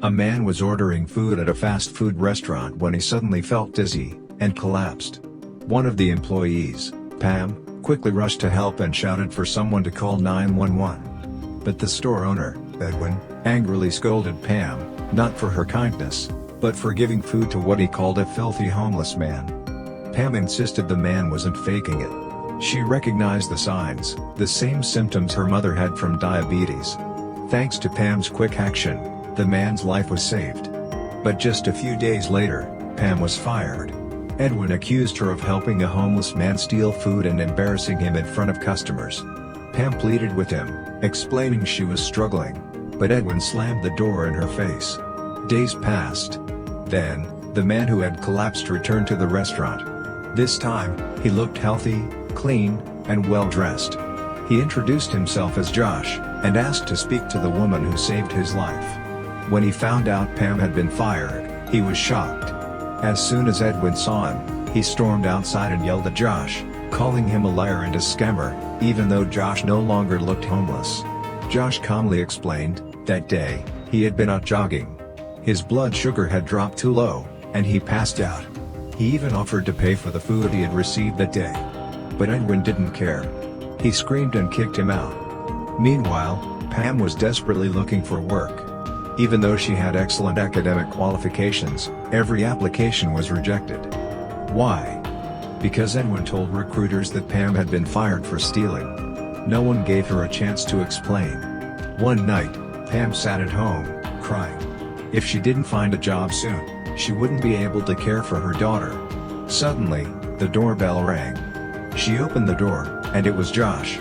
A man was ordering food at a fast food restaurant when he suddenly felt dizzy and collapsed. One of the employees, Pam, quickly rushed to help and shouted for someone to call 911. But the store owner, Edwin, angrily scolded Pam, not for her kindness, but for giving food to what he called a filthy homeless man. Pam insisted the man wasn't faking it. She recognized the signs, the same symptoms her mother had from diabetes. Thanks to Pam's quick action, the man's life was saved. But just a few days later, Pam was fired. Edwin accused her of helping a homeless man steal food and embarrassing him in front of customers. Pam pleaded with him, explaining she was struggling, but Edwin slammed the door in her face. Days passed. Then, the man who had collapsed returned to the restaurant. This time, he looked healthy, clean, and well-dressed. He introduced himself as Josh, and asked to speak to the woman who saved his life. When he found out Pam had been fired, he was shocked. As soon as Edwin saw him, he stormed outside and yelled at Josh, calling him a liar and a scammer, even though Josh no longer looked homeless. Josh calmly explained, that day, he had been out jogging. His blood sugar had dropped too low, and he passed out. He even offered to pay for the food he had received that day. But Edwin didn't care. He screamed and kicked him out. Meanwhile, Pam was desperately looking for work. Even though she had excellent academic qualifications, every application was rejected. Why? Because Edwin told recruiters that Pam had been fired for stealing. No one gave her a chance to explain. One night, Pam sat at home, crying. If she didn't find a job soon, she wouldn't be able to care for her daughter. Suddenly, the doorbell rang. She opened the door, and it was Josh.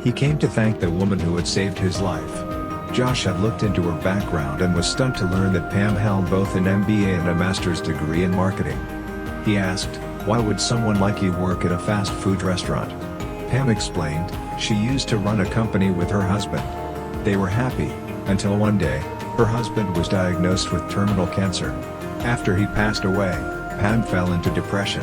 He came to thank the woman who had saved his life. Josh had looked into her background and was stunned to learn that Pam held both an MBA and a master's degree in marketing. He asked, "Why would someone like you work at a fast food restaurant?" Pam explained, she used to run a company with her husband. They were happy, until one day, her husband was diagnosed with terminal cancer. After he passed away, Pam fell into depression.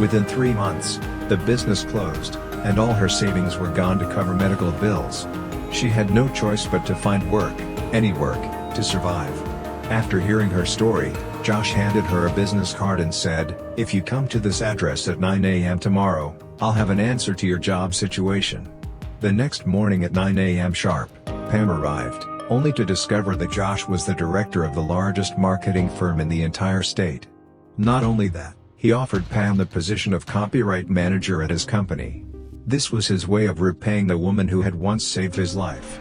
Within 3 months, the business closed, and all her savings were gone to cover medical bills. She had no choice but to find work, any work, to survive. After hearing her story, Josh handed her a business card and said, "If you come to this address at 9 a.m. tomorrow, I'll have an answer to your job situation." The next morning at 9 a.m. sharp, Pam arrived, only to discover that Josh was the director of the largest marketing firm in the entire state. Not only that, he offered Pam the position of copyright manager at his company. This was his way of repaying the woman who had once saved his life.